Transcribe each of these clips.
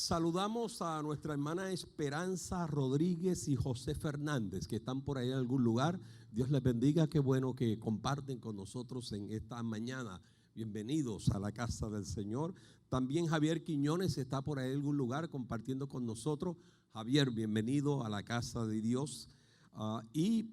Saludamos a nuestra hermana Esperanza Rodríguez y José Fernández, que están por ahí en algún lugar. Dios les bendiga, qué bueno que comparten con nosotros en esta mañana. Bienvenidos a la casa del Señor. También Javier Quiñones está por ahí en algún lugar compartiendo con nosotros. Javier, bienvenido a la casa de Dios. Y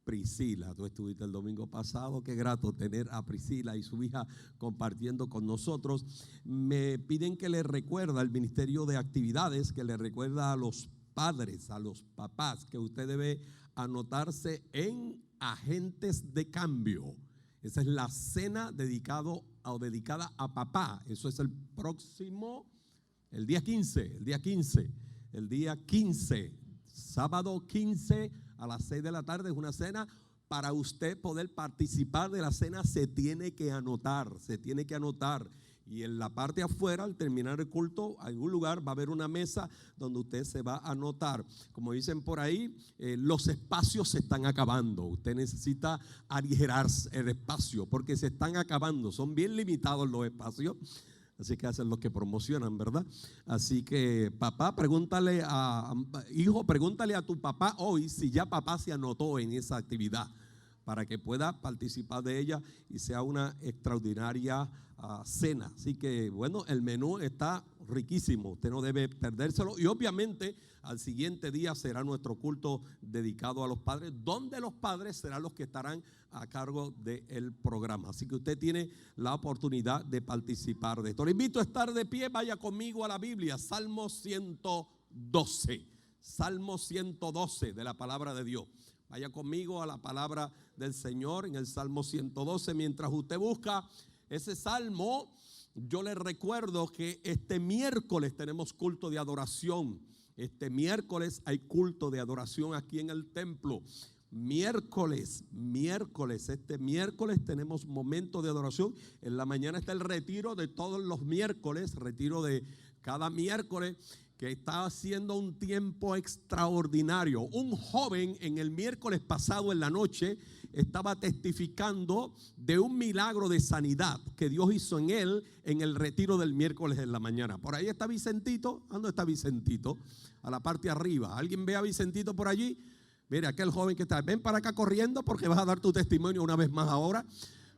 Priscila, tú estuviste el domingo pasado, qué grato tener a Priscila y su hija compartiendo con nosotros. Me piden que le recuerda el Ministerio de Actividades, que le recuerda a los padres, a los papás, que usted debe anotarse en Agentes de Cambio. Esa es la cena dedicada a papá. Eso es el próximo, el día 15, sábado 15 a las 6 de la tarde. Es una cena. Para usted poder participar de la cena se tiene que anotar. Y en la parte afuera, al terminar el culto, en algún lugar va a haber una mesa donde usted se va a anotar. Como dicen por ahí, los espacios se están acabando. Usted necesita aligerar el espacio porque se están acabando. Son bien limitados los espacios. Así que hacen los que promocionan, ¿verdad? Así que papá, pregúntale a tu papá hoy si ya papá se anotó en esa actividad, para que pueda participar de ella y sea una extraordinaria cena. Así que bueno, el menú está riquísimo, usted no debe perdérselo. Y obviamente al siguiente día será nuestro culto dedicado a los padres, donde los padres serán los que estarán a cargo del programa. Así que usted tiene la oportunidad de participar de esto. Le invito a estar de pie, vaya conmigo a la Biblia, Salmo 112. Salmo 112 de la palabra de Dios. Vaya conmigo a la palabra del Señor en el Salmo 112. Mientras usted busca ese salmo, yo le recuerdo que este miércoles tenemos culto de adoración. Este miércoles hay culto de adoración aquí en el templo. Este miércoles tenemos momento de adoración. En la mañana está el retiro de todos los miércoles, retiro de cada miércoles, que está haciendo un tiempo extraordinario. Un joven en el miércoles pasado en la noche estaba testificando de un milagro de sanidad que Dios hizo en él en el retiro del miércoles en la mañana. Por ahí está Vicentito. ¿Dónde está Vicentito? A la parte de arriba. ¿Alguien ve a Vicentito por allí? Mire, aquel joven que está. Ven para acá corriendo porque vas a dar tu testimonio una vez más ahora,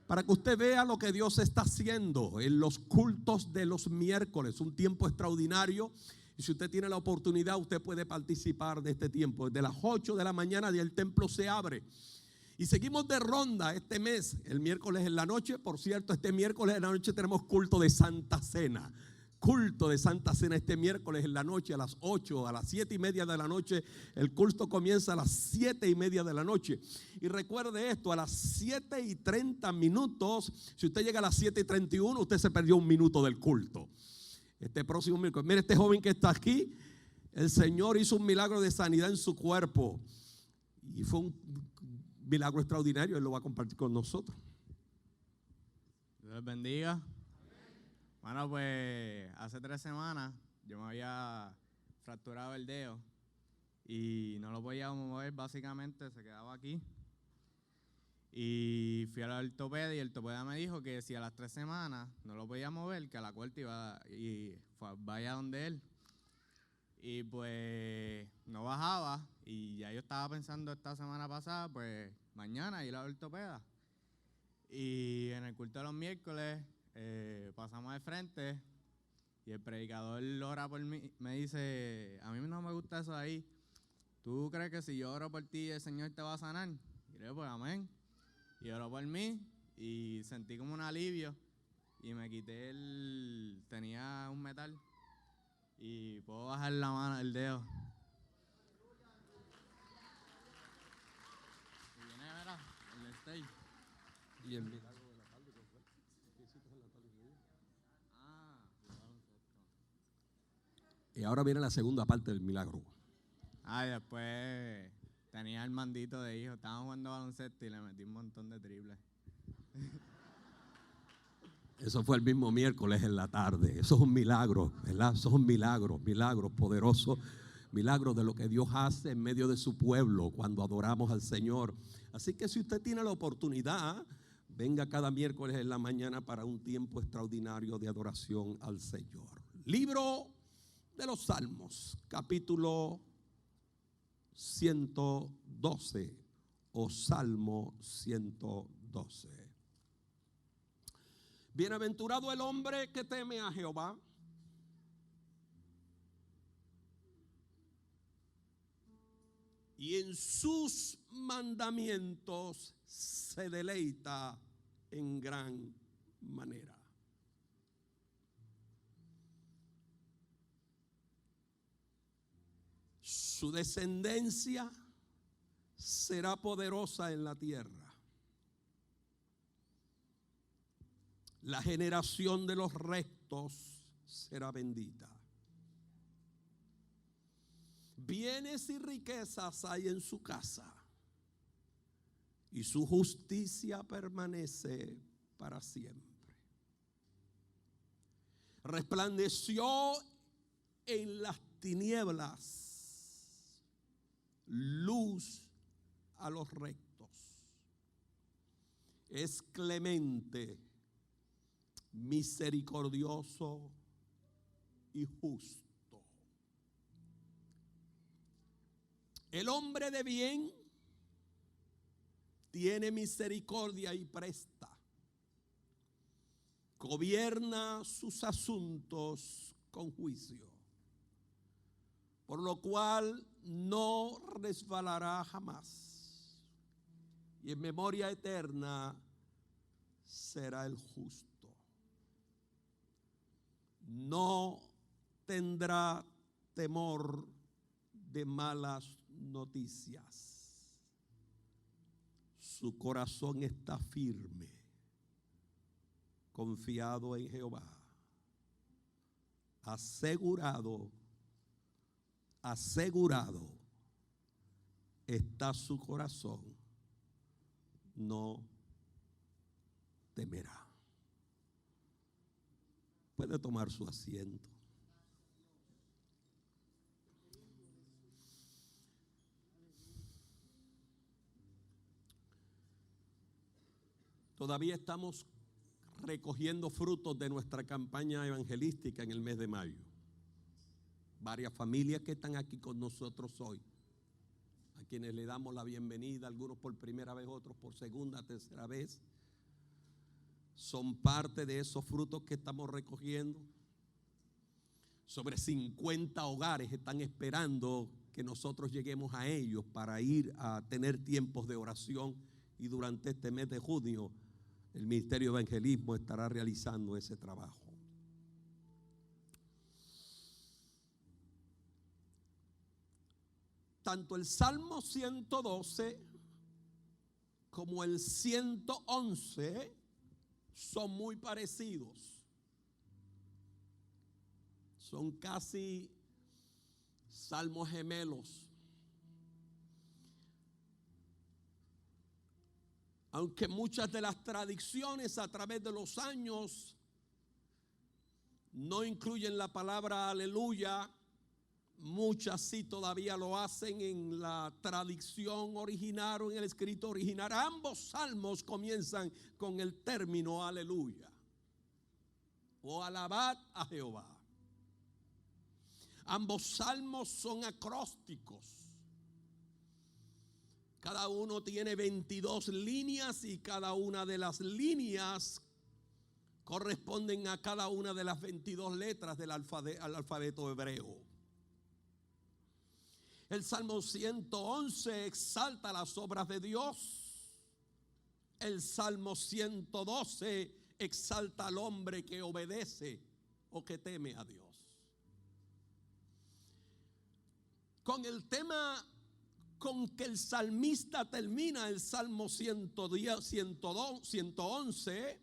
para que usted vea lo que Dios está haciendo en los cultos de los miércoles. Un tiempo extraordinario. Y si usted tiene la oportunidad, usted puede participar de este tiempo. Desde las 8 de la mañana y el templo se abre. Y seguimos de ronda este mes, el miércoles en la noche. Por cierto, este miércoles en la noche tenemos culto de Santa Cena. Culto de Santa Cena este miércoles en la noche a las 8, a las 7:30 de la noche. El culto comienza a las 7:30 de la noche. Y recuerde esto, a las 7:30, si usted llega a las 7:31, usted se perdió un minuto del culto. Este próximo miércoles, mire, este joven que está aquí, el Señor hizo un milagro de sanidad en su cuerpo. Y fue un milagro extraordinario, Él lo va a compartir con nosotros. Dios les bendiga. Bueno, pues hace 3 semanas yo me había fracturado el dedo y no lo podía mover, básicamente se quedaba aquí. Y fui al ortopedia y el ortopedia me dijo que si a las 3 semanas no lo podía mover, que a la cuarta vaya donde él. Y pues no bajaba y ya yo estaba pensando esta semana pasada, pues mañana ir al ortopedia. Y en el culto de los miércoles pasamos de frente y el predicador ora por mí, me dice, a mí no me gusta eso de ahí. ¿Tú crees que si yo oro por ti el Señor te va a sanar? Y yo, pues amén. Y oró por mí y sentí como un alivio y me quité tenía un metal y puedo bajar la mano, el dedo. Y viene, mira, el stage. Y el milagro de la tarde, ¿qué hiciste en la tarde? Y ahora viene la segunda parte del milagro. Y después tenía el mandito de hijo. Estábamos jugando baloncesto y le metí un montón de triples. Eso fue el mismo miércoles en la tarde. Eso es un milagro, ¿verdad? Eso es un milagro poderoso. Milagro de lo que Dios hace en medio de su pueblo cuando adoramos al Señor. Así que si usted tiene la oportunidad, venga cada miércoles en la mañana para un tiempo extraordinario de adoración al Señor. Libro de los Salmos, capítulo 112 o Salmo 112. Bienaventurado el hombre que teme a Jehová y en sus mandamientos se deleita en gran manera. Su descendencia será poderosa en la tierra. La generación de los rectos será bendita. Bienes y riquezas hay en su casa, y su justicia permanece para siempre. Resplandeció en las tinieblas luz a los rectos. Es clemente, misericordioso y justo. El hombre de bien tiene misericordia y presta. Gobierna sus asuntos con juicio, por lo cual no resbalará jamás. Y en memoria eterna será el justo. No tendrá temor de malas noticias. Su corazón está firme, confiado en Jehová. Asegurado está su corazón, no temerá. Puede tomar su asiento. Todavía estamos recogiendo frutos de nuestra campaña evangelística en el mes de mayo. Varias familias que están aquí con nosotros hoy, a quienes le damos la bienvenida, algunos por primera vez, otros por segunda, tercera vez, son parte de esos frutos que estamos recogiendo. Sobre 50 hogares están esperando que nosotros lleguemos a ellos para ir a tener tiempos de oración, y durante este mes de junio el Ministerio de Evangelismo estará realizando ese trabajo. Tanto el Salmo 112 como el 111 son muy parecidos. Son casi salmos gemelos. Aunque muchas de las tradiciones a través de los años no incluyen la palabra aleluya, muchas sí todavía lo hacen en la tradición original o en el escrito original. Ambos salmos comienzan con el término aleluya o alabad a Jehová. Ambos salmos son acrósticos. Cada uno tiene 22 líneas y cada una de las líneas corresponden a cada una de las 22 letras del alfabeto hebreo. El Salmo 111 exalta las obras de Dios. El Salmo 112 exalta al hombre que obedece o que teme a Dios. Con el tema con que el salmista termina el Salmo 111,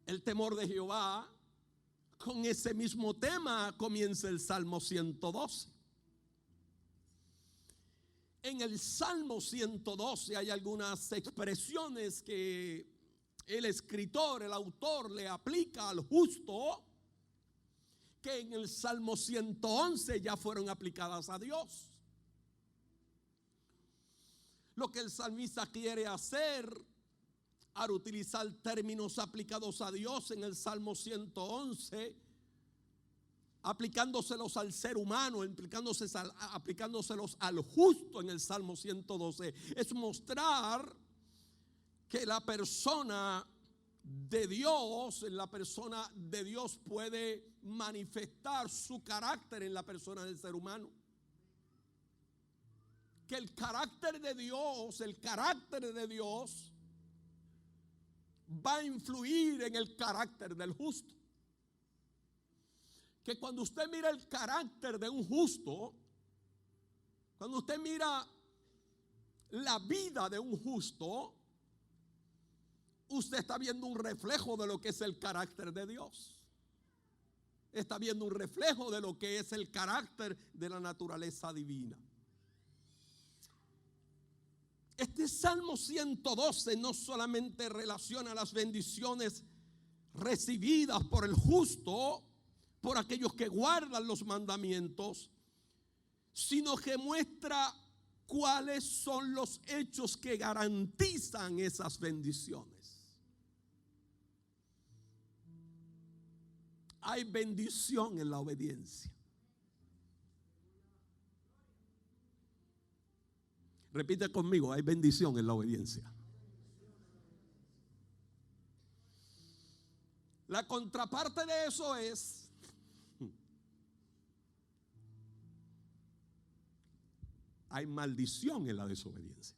el temor de Jehová, con ese mismo tema comienza el Salmo 112. En el Salmo 112 hay algunas expresiones que el escritor, el autor, le aplica al justo, que en el Salmo 111 ya fueron aplicadas a Dios. Lo que el salmista quiere hacer al utilizar términos aplicados a Dios en el Salmo 111, aplicándoselos al ser humano, aplicándoselos al justo en el Salmo 112, es mostrar que la persona de Dios, puede manifestar su carácter en la persona del ser humano. Que el carácter de Dios va a influir en el carácter del justo. Que cuando usted mira el carácter de un justo, cuando usted mira la vida de un justo, usted está viendo un reflejo de lo que es el carácter de Dios. Está viendo un reflejo de lo que es el carácter de la naturaleza divina. Este Salmo 112 no solamente relaciona las bendiciones recibidas por el justo, por aquellos que guardan los mandamientos, sino que muestra cuáles son los hechos que garantizan esas bendiciones. Hay bendición en la obediencia. Repite conmigo, hay bendición en la obediencia. La contraparte de eso es hay maldición en la desobediencia.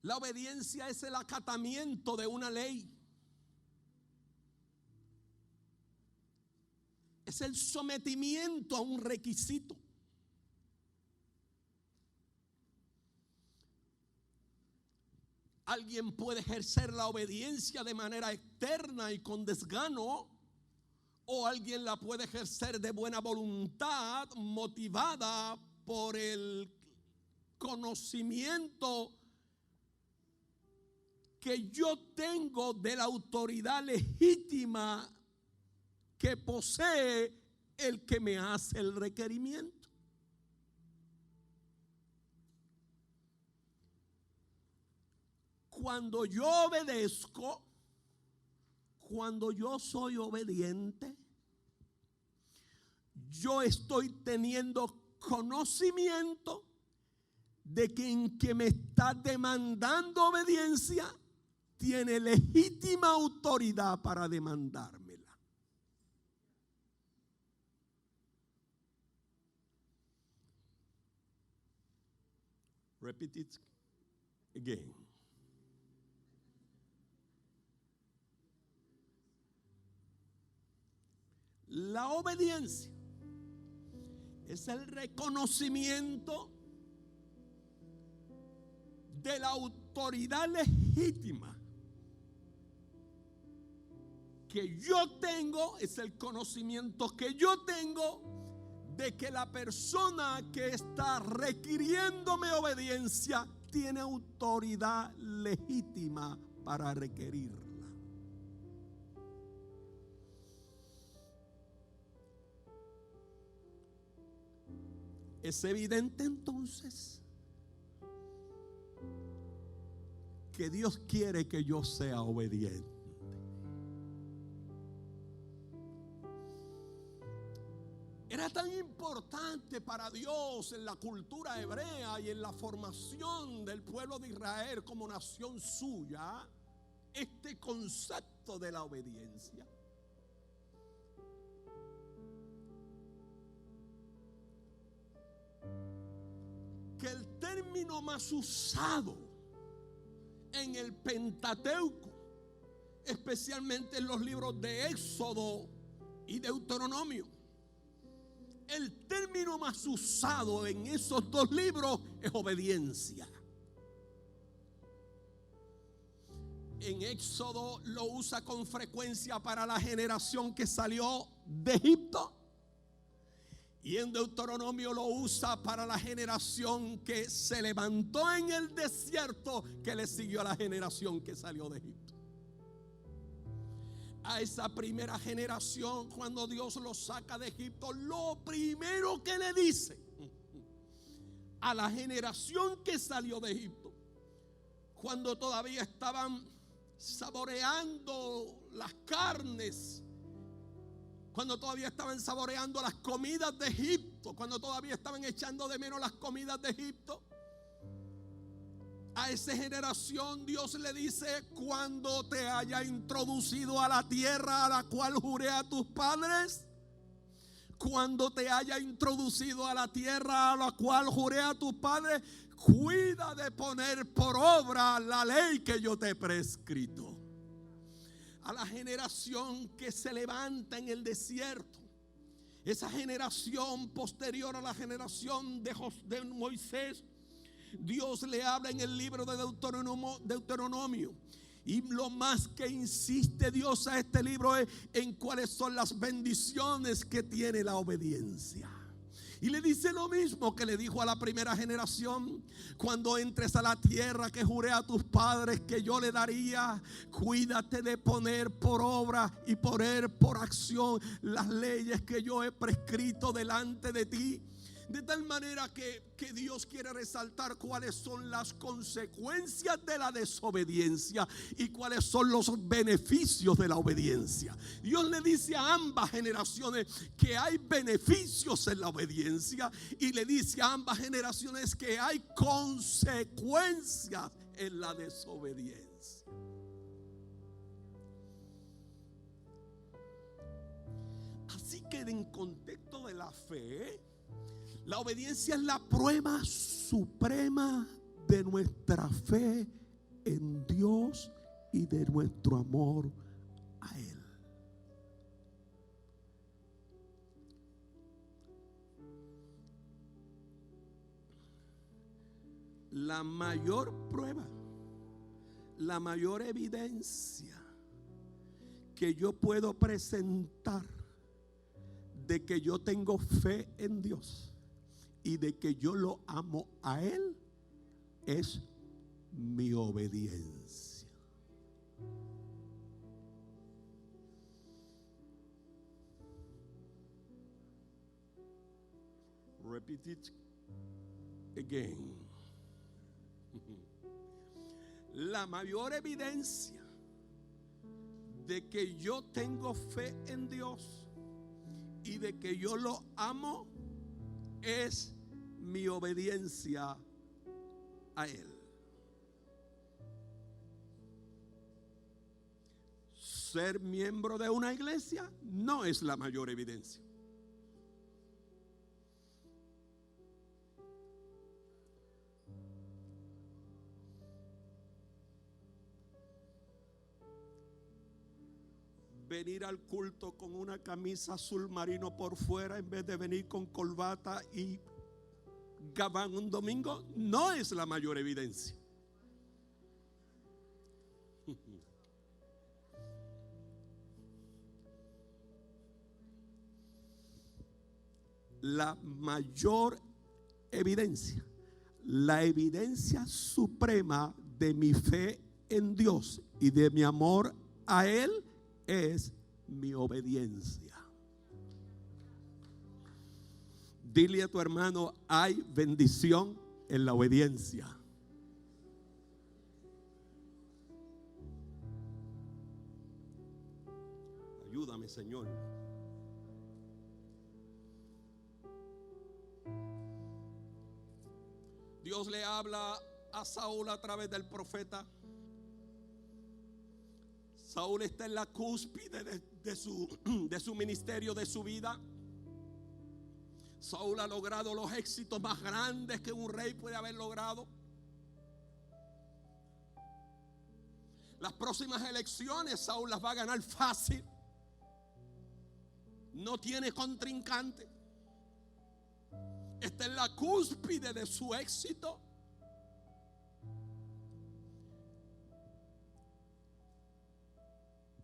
La obediencia es el acatamiento de una ley. Es el sometimiento a un requisito. Alguien puede ejercer la obediencia de manera externa y con desgano, o alguien la puede ejercer de buena voluntad, motivada por el conocimiento que yo tengo de la autoridad legítima que posee el que me hace el requerimiento. Cuando yo obedezco, cuando yo soy obediente, yo estoy teniendo conocimiento de que en que me está demandando obediencia tiene legítima autoridad para demandármela. Repeat it again. La obediencia es el reconocimiento de la autoridad legítima que yo tengo, es el conocimiento que yo tengo de que la persona que está requiriéndome obediencia tiene autoridad legítima para requerirla. Es evidente entonces que Dios quiere que yo sea obediente. Era tan importante para Dios en la cultura hebrea y en la formación del pueblo de Israel como nación suya este concepto de la obediencia, que el término más usado en el Pentateuco, especialmente en los libros de Éxodo y Deuteronomio, el término más usado en esos dos libros es obediencia. En Éxodo lo usa con frecuencia para la generación que salió de Egipto, y en Deuteronomio lo usa para la generación que se levantó en el desierto, que le siguió a la generación que salió de Egipto. a esa primera generación, cuando Dios los saca de Egipto, lo primero que le dice a la generación que salió de Egipto, cuando todavía estaban saboreando las carnes, cuando todavía estaban saboreando las comidas de Egipto, cuando todavía estaban echando de menos las comidas de Egipto, a esa generación Dios le dice: cuando te haya introducido a la tierra a la cual juré a tus padres, cuando te haya introducido a la tierra a la cual juré a tus padres, cuida de poner por obra la ley que yo te he prescrito. A la generación que se levanta en el desierto, esa generación posterior a la generación de Moisés, Dios le habla en el libro de Deuteronomio. Y lo más que insiste Dios a este libro es en cuáles son las bendiciones que tiene la obediencia. Y le dice lo mismo que le dijo a la primera generación: cuando entres a la tierra que juré a tus padres que yo le daría, cuídate de poner por obra y poner por acción las leyes que yo he prescrito delante de ti. De tal manera que Dios quiere resaltar cuáles son las consecuencias de la desobediencia y cuáles son los beneficios de la obediencia. Dios le dice a ambas generaciones que hay beneficios en la obediencia, y le dice a ambas generaciones que hay consecuencias en la desobediencia. Así que en contexto de la fe, la obediencia es la prueba suprema de nuestra fe en Dios y de nuestro amor a Él. La mayor prueba, la mayor evidencia que yo puedo presentar de que yo tengo fe en Dios y de que yo lo amo a Él es mi obediencia. Repeat it again. La mayor evidencia de que yo tengo fe en Dios y de que yo lo amo es mi obediencia a Él. Ser miembro de una iglesia no es la mayor evidencia. Venir al culto con una camisa azul marino por fuera en vez de venir con corbata y gabán un domingo no es la mayor evidencia. La mayor evidencia, la evidencia suprema de mi fe en Dios y de mi amor a Él es mi obediencia. Dile a tu hermano: hay bendición en la obediencia. Ayúdame, Señor. Dios le habla a Saúl a través del profeta. Saúl está en la cúspide de su ministerio, de su vida. Saúl ha logrado los éxitos más grandes que un rey puede haber logrado. Las próximas elecciones Saúl las va a ganar fácil. No tiene contrincante. Está en la cúspide de su éxito.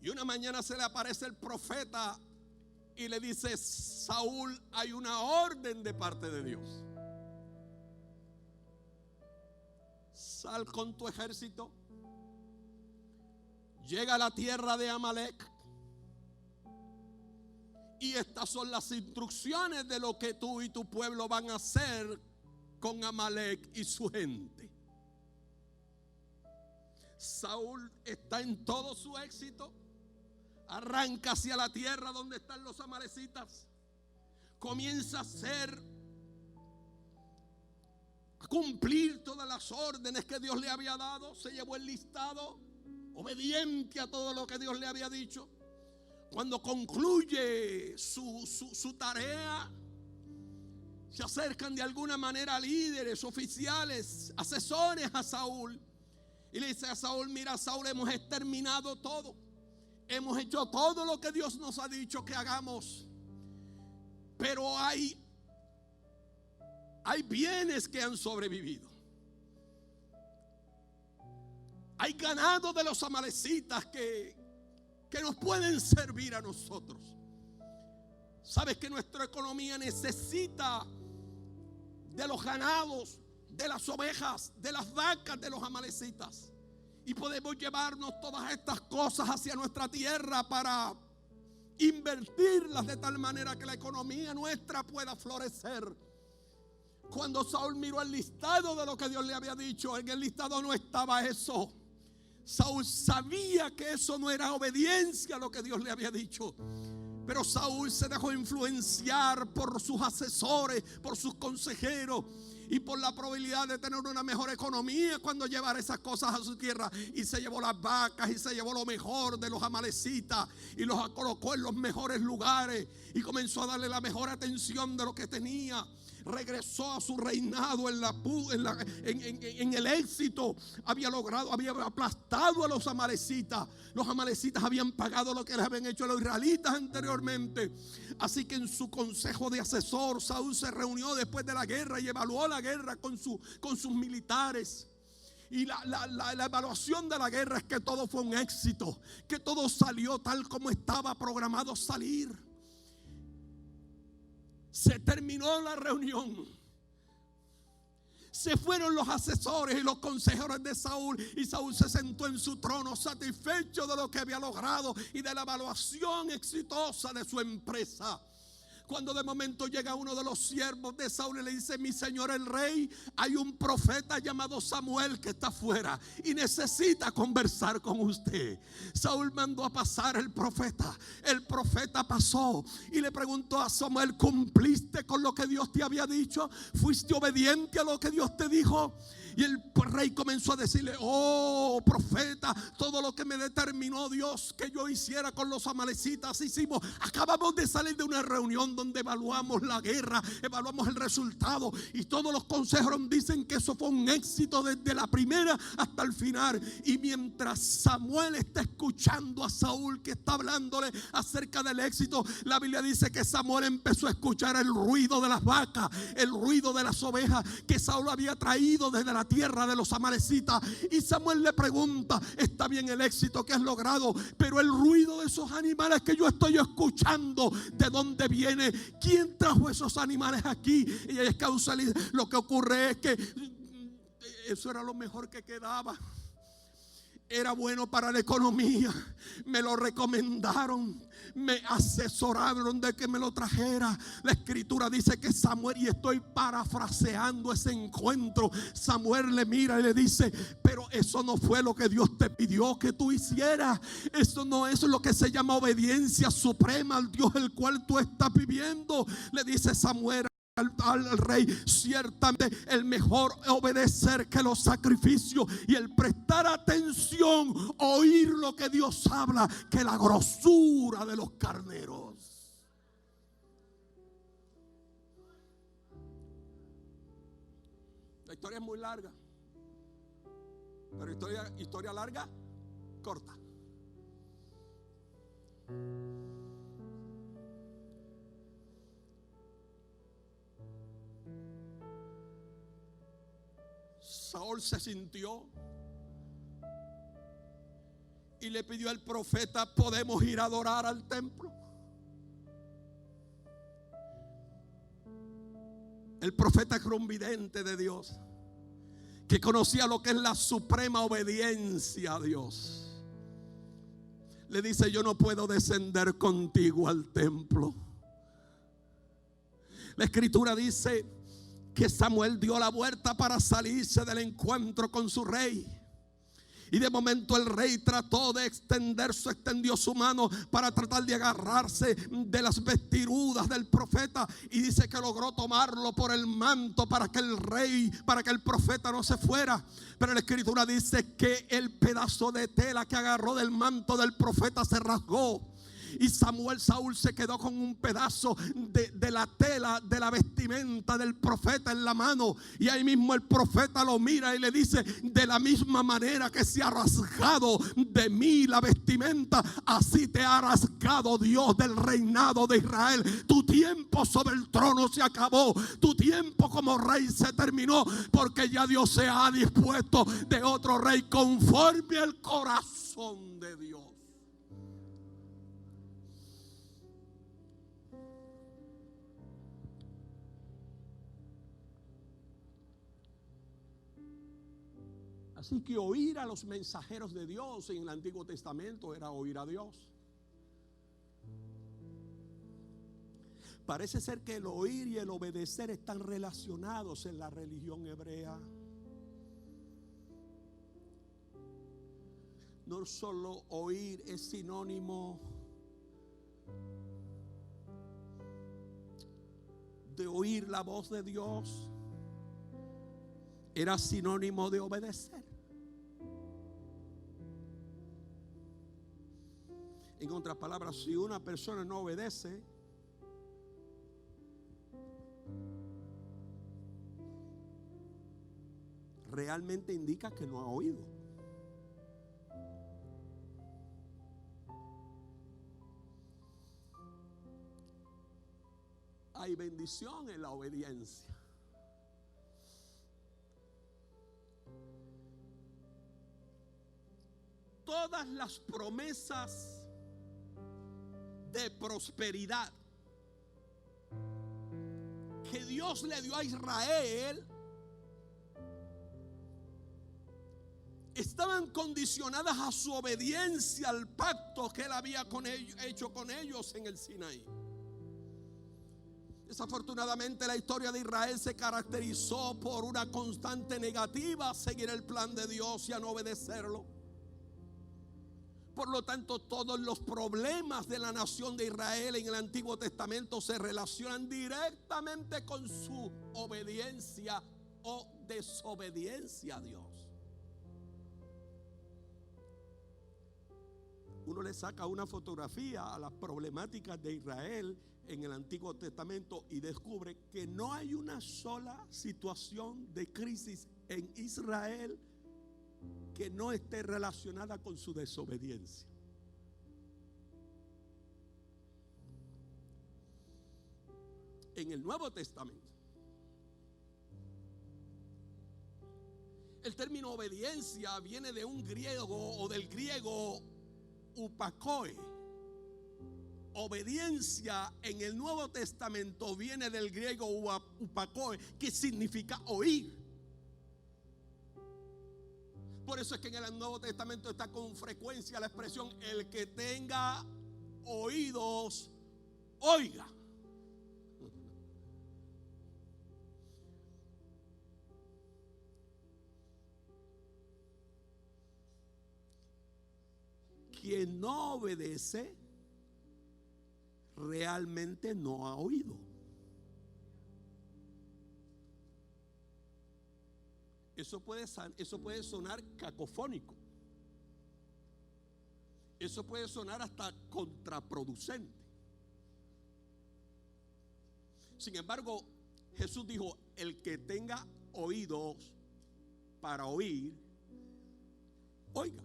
Y una mañana se le aparece el profeta y le dice: Saúl, hay una orden de parte de Dios. Sal con tu ejército, llega a la tierra de Amalek Y estas son las instrucciones de lo que tú y tu pueblo van a hacer con Amalek y su gente. Saúl está en todo su éxito. Arranca hacia la tierra donde están los amalecitas. Comienza a cumplir todas las órdenes que Dios le había dado. Se llevó el listado, obediente a todo lo que Dios le había dicho. Cuando concluye su tarea, se acercan de alguna manera líderes, oficiales, asesores a Saúl. Y le dice a Saúl: mira, Saúl, hemos exterminado todo. Hemos hecho todo lo que Dios nos ha dicho que hagamos. Pero hay bienes que han sobrevivido. Hay ganado de los amalecitas que nos pueden servir a nosotros. Sabes que nuestra economía necesita de los ganados, de las ovejas, de las vacas de los amalecitas. Y podemos llevarnos todas estas cosas hacia nuestra tierra para invertirlas de tal manera que la economía nuestra pueda florecer. Cuando Saúl miró el listado de lo que Dios le había dicho, en el listado no estaba eso. Saúl sabía que eso no era obediencia a lo que Dios le había dicho. Pero Saúl se dejó influenciar por sus asesores, por sus consejeros y por la probabilidad de tener una mejor economía cuando llevara esas cosas a su tierra. Y se llevó las vacas y se llevó lo mejor de los amalecitas y los colocó en los mejores lugares y comenzó a darle la mejor atención de lo que tenía. Regresó a su reinado en el éxito. Había aplastado a los amalecitas. Los amalecitas habían pagado lo que les habían hecho a los israelitas anteriormente. Así que en su consejo de asesor, Saúl se reunió después de la guerra y evaluó la guerra con sus militares. Y la evaluación de la guerra es que todo fue un éxito, que todo salió tal como estaba programado salir. Se terminó la reunión. Se fueron los asesores y los consejeros de Saúl. Y Saúl se sentó en su trono satisfecho de lo que había logrado y de la evaluación exitosa de su empresa. Cuando de momento llega uno de los siervos de Saúl y le dice: mi señor el rey, hay un profeta llamado Samuel que está afuera y necesita conversar con usted. Saúl mandó a pasar el profeta. El profeta pasó y le preguntó a Samuel: ¿cumpliste con lo que Dios te había dicho? ¿Fuiste obediente a lo que Dios te dijo? Y el rey comenzó a decirle: oh profeta, todo lo que me determinó Dios que yo hiciera con los amalecitas hicimos. Acabamos de salir de una reunión donde evaluamos la guerra, evaluamos el resultado y todos los consejeros dicen que eso fue un éxito desde la primera hasta el final. Y mientras Samuel está escuchando a Saúl que está hablándole acerca del éxito, la Biblia dice que Samuel empezó a escuchar el ruido de las vacas, el ruido de las ovejas que Saúl había traído desde la tierra de los amalecitas. Y Samuel le pregunta: está bien el éxito que has logrado, pero el ruido de esos animales que yo estoy escuchando, ¿de dónde viene? ¿Quién trajo esos animales aquí? Y es causa, lo que ocurre es que eso era lo mejor que quedaba. Era bueno para la economía. Me lo recomendaron, me asesoraron de que me lo trajera. La escritura dice que Samuel, y estoy parafraseando ese encuentro, Samuel le mira y le dice: pero eso no fue lo que Dios te pidió que tú hicieras. Eso no es lo que se llama obediencia suprema al Dios el cual tú estás viviendo. Le dice Samuel al rey: ciertamente el mejor obedecer que los sacrificios y el prestar atención, oír lo que Dios habla, que la grosura de los carneros. La historia es muy larga, pero historia larga, corta. Saúl se sintió y le pidió al profeta: ¿podemos ir a adorar al templo? El profeta era un vidente de Dios que conocía lo que es la suprema obediencia a Dios. Le dice: yo no puedo descender contigo al templo, La escritura dice que Samuel dio la vuelta para salirse del encuentro con su rey. Y de momento el rey trató de extendió su mano para tratar de agarrarse de las vestiduras del profeta. Y dice que logró tomarlo por el manto para que el profeta no se fuera. Pero la escritura dice que el pedazo de tela que agarró del manto del profeta se rasgó. Y Saúl se quedó con un pedazo de la tela, de la vestimenta del profeta en la mano. Y ahí mismo el profeta lo mira y le dice: de la misma manera que se ha rasgado de mí la vestimenta, así te ha rasgado Dios del reinado de Israel. Tu tiempo sobre el trono se acabó. Tu tiempo como rey se terminó, porque ya Dios se ha dispuesto de otro rey conforme al corazón de Dios. Así que oír a los mensajeros de Dios en el Antiguo Testamento era oír a Dios. Parece ser que el oír y el obedecer están relacionados en la religión hebrea. No solo oír es sinónimo de oír la voz de Dios, era sinónimo de obedecer. En otras palabras, si una persona no obedece, realmente indica que no ha oído. Hay bendición en la obediencia. Todas las promesas de prosperidad que Dios le dio a Israel estaban condicionadas a su obediencia al pacto que él había hecho con ellos en el Sinaí. Desafortunadamente la historia de Israel se caracterizó por una constante negativa a seguir el plan de Dios y a no obedecerlo. Por lo tanto, todos los problemas de la nación de Israel en el Antiguo Testamento se relacionan directamente con su obediencia o desobediencia a Dios. Uno le saca una fotografía a las problemáticas de Israel en el Antiguo Testamento y descubre que no hay una sola situación de crisis en Israel que no esté relacionada con su desobediencia. En el Nuevo Testamento, el término obediencia viene de un griego o del griego upakoi. Obediencia en el Nuevo Testamento viene del griego upakoi, que significa oír. Por eso es que en el Nuevo Testamento está con frecuencia la expresión: el que tenga oídos, oiga. Quien no obedece realmente no ha oído. Eso puede sonar cacofónico. Eso puede sonar hasta contraproducente. Sin embargo, Jesús dijo: el que tenga oídos para oír, oiga.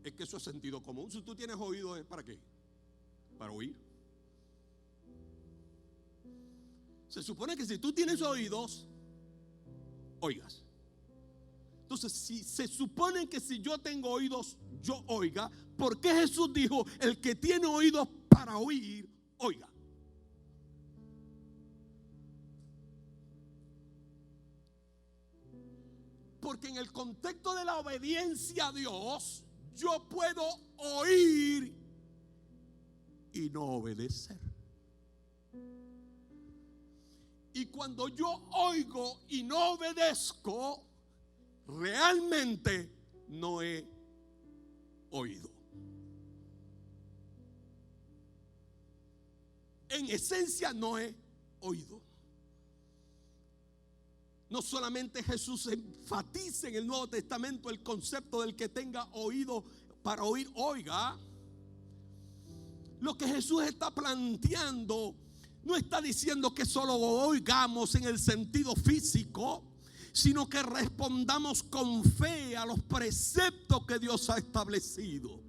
Es que eso es sentido común. Si tú tienes oídos, ¿es para qué? Para oír. Se supone que si tú tienes oídos, oigas. Entonces, si se supone que si yo tengo oídos, yo oiga, ¿por qué Jesús dijo: el que tiene oídos para oír, oiga? Porque en el contexto de la obediencia a Dios, yo puedo oír y no obedecer. Y cuando yo oigo y no obedezco, realmente no he oído. En esencia no he oído. No solamente Jesús enfatiza en el Nuevo Testamento el concepto del que tenga oído para oír, oiga. Lo que Jesús está planteando no está diciendo que solo oigamos en el sentido físico, sino que respondamos con fe a los preceptos que Dios ha establecido.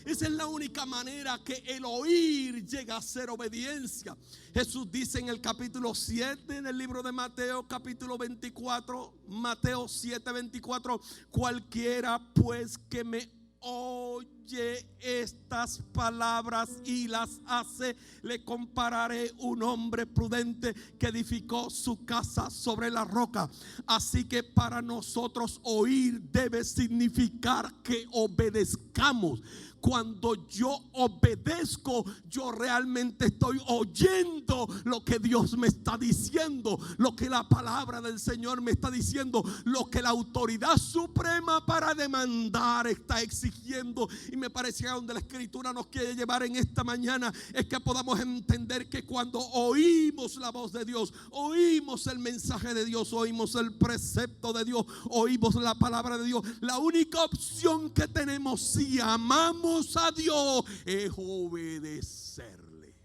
Esa es la única manera que el oír llega a ser obediencia. Jesús dice en el capítulo 7 del libro de Mateo, capítulo 24, Mateo 7, 24: cualquiera pues que me oye estas palabras y las hace, le compararé un hombre prudente que edificó su casa sobre la roca. Así que para nosotros oír debe significar que obedezcamos. Cuando yo obedezco, yo realmente estoy oyendo lo que Dios me está diciendo, lo que la palabra del Señor me está diciendo, lo que la autoridad suprema para demandar está exigiendo. Y me parece que donde la Escritura nos quiere llevar en esta mañana es que podamos entender que cuando oímos la voz de Dios, oímos el mensaje de Dios, oímos el precepto de Dios, oímos la palabra de Dios, la única opción que tenemos si amamos a Dios es obedecerle.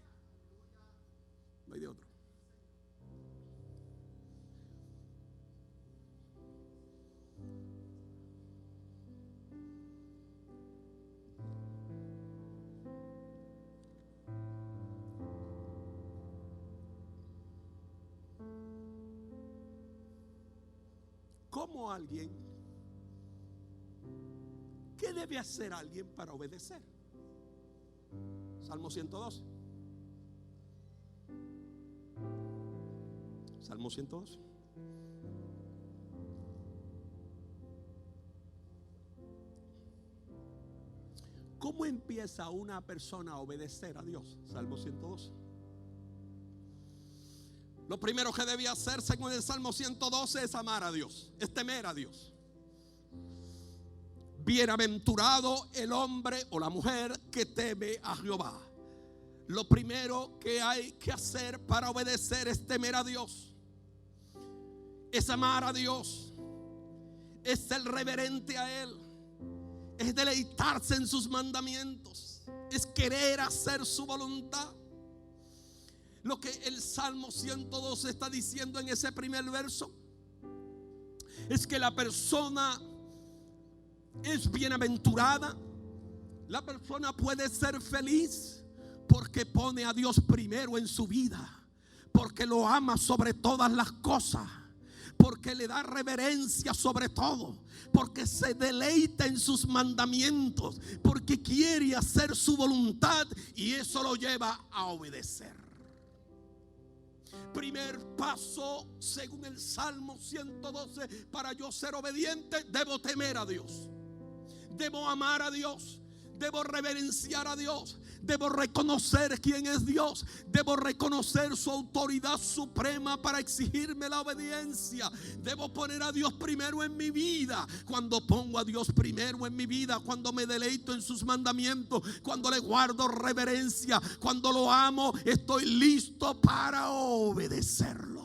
No hay de otro. ¿Cómo alguien? ¿Qué debe hacer alguien para obedecer? Salmo 112. Salmo 112. ¿Cómo empieza una persona a obedecer a Dios? Salmo 112. Lo primero que debe hacer según el Salmo 112 es amar a Dios, es temer a Dios. Bienaventurado el hombre o la mujer que teme a Jehová. Lo primero que hay que hacer para obedecer es temer a Dios, es amar a Dios, es ser reverente a Él, es deleitarse en sus mandamientos, es querer hacer su voluntad. Lo que el Salmo 112 está diciendo en ese primer verso es que la persona es bienaventurada, la persona puede ser feliz porque pone a Dios primero en su vida, porque lo ama sobre todas las cosas, porque le da reverencia sobre todo, porque se deleita en sus mandamientos, porque quiere hacer su voluntad y eso lo lleva a obedecer. Primer paso, según el Salmo 112, para yo ser obediente, debo temer a Dios, debo amar a Dios, debo reverenciar a Dios, debo reconocer quién es Dios, debo reconocer su autoridad suprema para exigirme la obediencia. Debo poner a Dios primero en mi vida. Cuando pongo a Dios primero en mi vida, cuando me deleito en sus mandamientos, cuando le guardo reverencia, cuando lo amo, estoy listo para obedecerlo.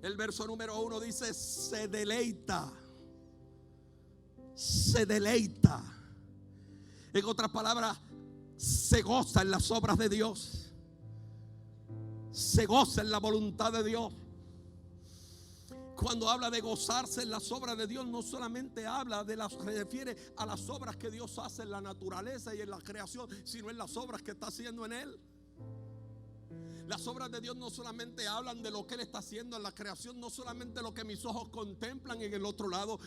El verso número 1 dice: se deleita. Se deleita. En otras palabras, se goza en las obras de Dios, se goza en la voluntad de Dios. Cuando habla de gozarse en las obras de Dios, no solamente habla de las, se refiere a las obras que Dios hace en la naturaleza y en la creación, sino en las obras que está haciendo en Él. Las obras de Dios no solamente hablan de lo que Él está haciendo en la creación, no solamente lo que mis ojos contemplan en el otro lado.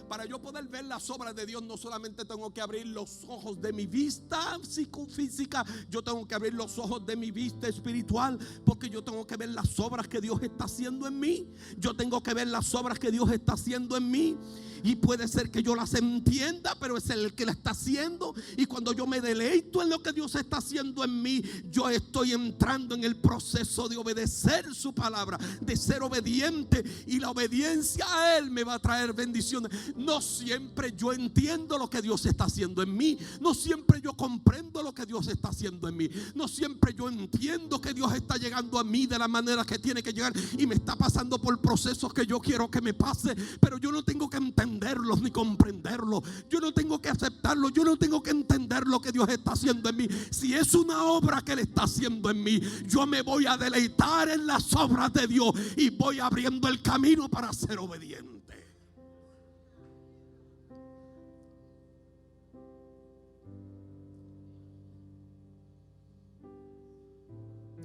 Para yo poder ver las obras de Dios, no solamente tengo que abrir los ojos de mi vista psicofísica, yo tengo que abrir los ojos de mi vista espiritual, porque yo tengo que ver las obras que Dios está haciendo en mí. Yo tengo que ver las obras que Dios está haciendo en mí. Y puede ser que yo las entienda, pero es Él el que la está haciendo. Y cuando yo me deleito en lo que Dios está haciendo en mí, yo estoy entrando en el proceso de obedecer su palabra, de ser obediente. Y la obediencia a Él me va a traer bendiciones. No siempre yo entiendo lo que Dios está haciendo en mí. No siempre yo comprendo lo que Dios está haciendo en mí. No siempre yo entiendo que Dios está llegando a mí de la manera que tiene que llegar. Y me está pasando por procesos que yo quiero que me pase. Pero yo no tengo que entenderlos ni comprenderlos. Yo no tengo que aceptarlo. Yo no tengo que entender lo que Dios está haciendo en mí. Si es una obra que Él está haciendo en mí, yo me voy a deleitar en las obras de Dios y voy abriendo el camino para ser obediente.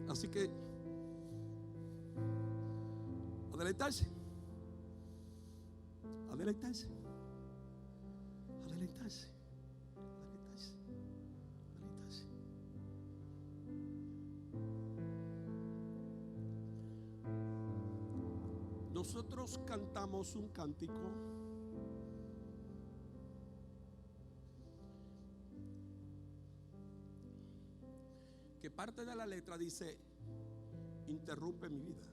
Así que a deleitarse, a deleitarse, a deleitarse, a deleitarse, a deleitarse. Nosotros cantamos un cántico que parte de la letra dice: interrumpe mi vida.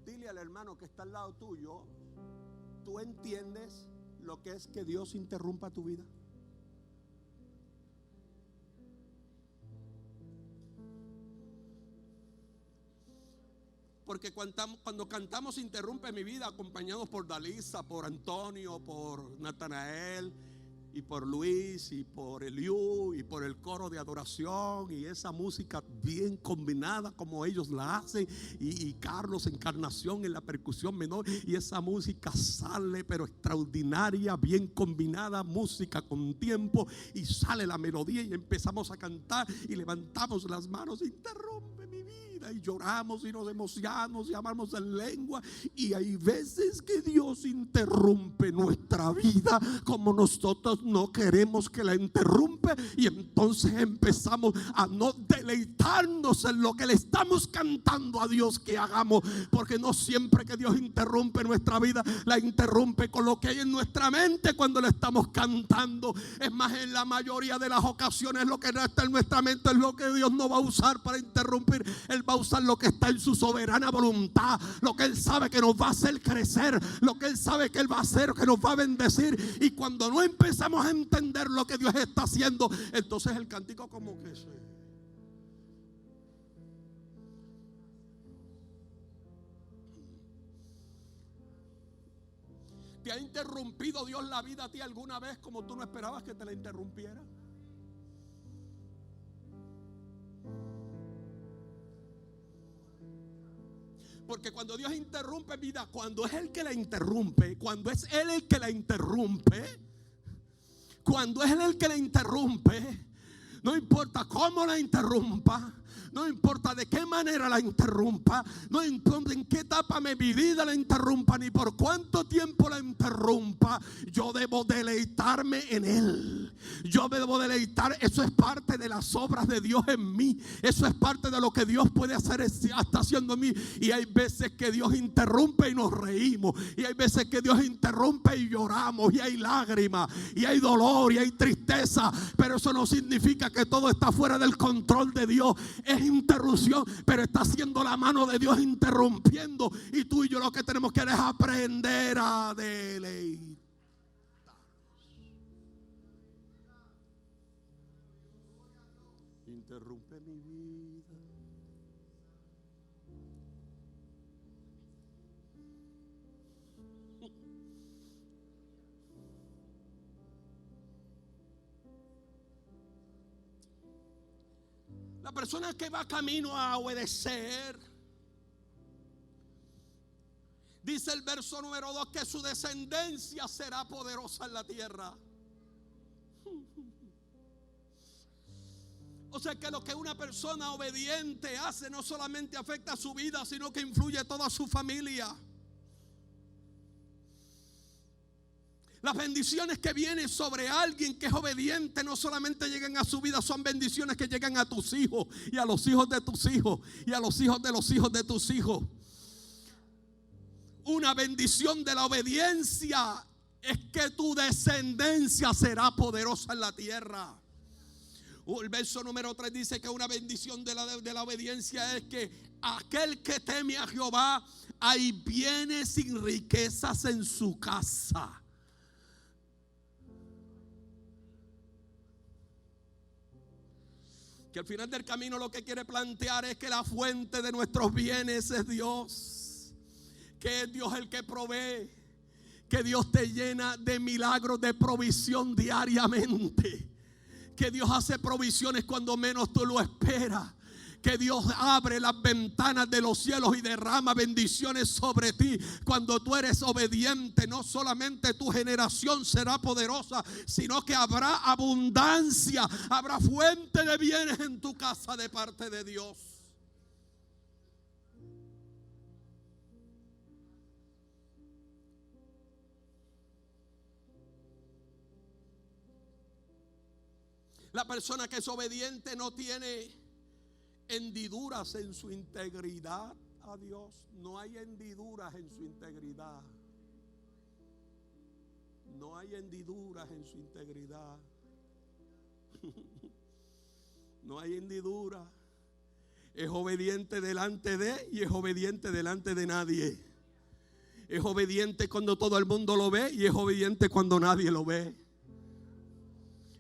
Dile al hermano que está al lado tuyo: ¿tú entiendes lo que es que Dios interrumpa tu vida? Porque cuando cantamos interrumpe mi vida, acompañados por Dalisa, por Antonio, por Natanael, y por Luis, y por Eliú, y por el coro de adoración, y esa música bien combinada como ellos la hacen, y Carlos Encarnación en la percusión menor, y esa música sale pero extraordinaria, bien combinada, música con tiempo, y sale la melodía y empezamos a cantar y levantamos las manos: interrumpe mi vida. Y lloramos y nos emocionamos y hablamos en lengua. Y hay veces que Dios interrumpe nuestra vida como nosotros no queremos que la interrumpe. Y entonces empezamos a no deleitarnos en lo que le estamos cantando a Dios que hagamos. Porque no siempre que Dios interrumpe nuestra vida, la interrumpe con lo que hay en nuestra mente cuando le estamos cantando. Es más, en la mayoría de las ocasiones lo que no está en nuestra mente es lo que Dios no va a usar para interrumpir. Él va a usar lo que está en su soberana voluntad, lo que Él sabe que nos va a hacer crecer, lo que Él sabe que Él va a hacer, que nos va a bendecir. Y cuando no empezamos a entender lo que Dios está haciendo, entonces el cántico como que se... ¿Te ha interrumpido Dios la vida a ti alguna vez como tú no esperabas que te la interrumpiera? Porque cuando Dios interrumpe vida, cuando es Él que la interrumpe, cuando es Él el que la interrumpe, cuando es Él el que la interrumpe, no importa cómo la interrumpa, no importa de qué manera la interrumpa, no importa en qué etapa de mi vida la interrumpa, ni por cuánto tiempo la interrumpa, yo debo deleitarme en Él. Yo debo deleitar. Eso es parte de las obras de Dios en mí. Eso es parte de lo que Dios puede hacer, está haciendo en mí. Y hay veces que Dios interrumpe y nos reímos. Y hay veces que Dios interrumpe y lloramos. Y hay lágrimas, y hay dolor, y hay tristeza. Pero eso no significa que todo está fuera del control de Dios. Es interrupción, pero está siendo la mano de Dios interrumpiendo. Y tú y yo lo que tenemos que es aprender a deleitar. Interrumpe mi vida. La persona que va camino a obedecer Dice el verso número 2 que su descendencia será poderosa en la tierra. O sea que lo que una persona obediente hace no solamente afecta a su vida, sino que influye a toda su familia. Las bendiciones que vienen sobre alguien que es obediente no solamente llegan a su vida, son bendiciones que llegan a tus hijos y a los hijos de tus hijos y a los hijos de tus hijos. Una bendición de la obediencia es que tu descendencia será poderosa en la tierra. El verso número 3 dice que una bendición de la obediencia es que aquel que teme a Jehová, hay bienes y riquezas en su casa. Que al final del camino lo que quiere plantear es que la fuente de nuestros bienes es Dios, que es Dios el que provee, que Dios te llena de milagros, de provisión diariamente, que Dios hace provisiones cuando menos tú lo esperas, que Dios abre las ventanas de los cielos y derrama bendiciones sobre ti. Cuando tú eres obediente, no solamente tu generación será poderosa, sino que habrá abundancia, habrá fuente de bienes en tu casa de parte de Dios. La persona que es obediente no tiene hendiduras en su integridad a Dios. No hay hendiduras en su integridad. No hay hendiduras en su integridad. No hay hendiduras. Es obediente delante de y es obediente delante de nadie. Es obediente cuando todo el mundo lo ve y es obediente cuando nadie lo ve.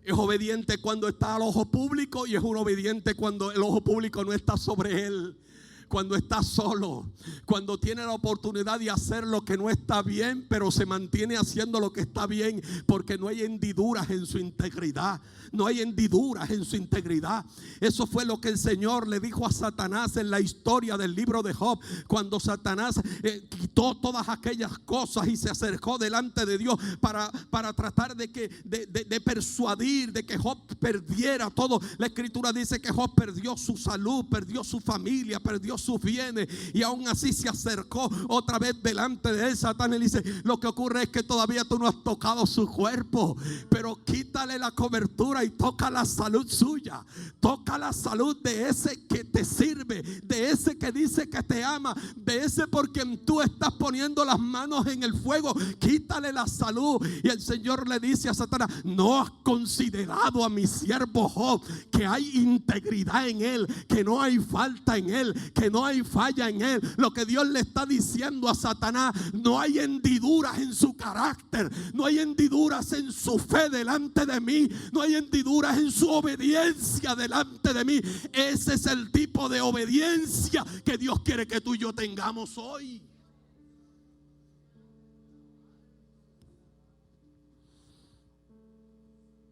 Es obediente cuando está al ojo público y es un obediente cuando el ojo público no está sobre él. Cuando está solo, cuando tiene la oportunidad de hacer lo que no está bien, pero se mantiene haciendo lo que está bien, porque no hay hendiduras en su integridad. No hay hendiduras en su integridad. Eso fue lo que el Señor le dijo a Satanás en la historia del libro de Job, cuando Satanás quitó todas aquellas cosas y se acercó delante de Dios para tratar de persuadir de que Job perdiera todo. La escritura dice que Job perdió su salud, perdió su familia, perdió sus bienes, y aún así se acercó otra vez delante de él. Satanás le dice: lo que ocurre es que todavía tú no has tocado su cuerpo, pero quítale la cobertura y toca la salud suya, toca la salud de ese que te sirve, de ese que dice que te ama, de ese por quien tú estás poniendo las manos en el fuego. Quítale la salud. Y el Señor le dice a Satanás: no has considerado a mi siervo Job, que hay integridad en él, que no hay falta en él, que no hay falla en él. Lo que Dios le está diciendo a Satanás: no hay hendiduras en su carácter, no hay hendiduras en su fe delante de mí, no hay hendiduras en su obediencia delante de mí. Ese es el tipo de obediencia que Dios quiere que tú y yo tengamos hoy.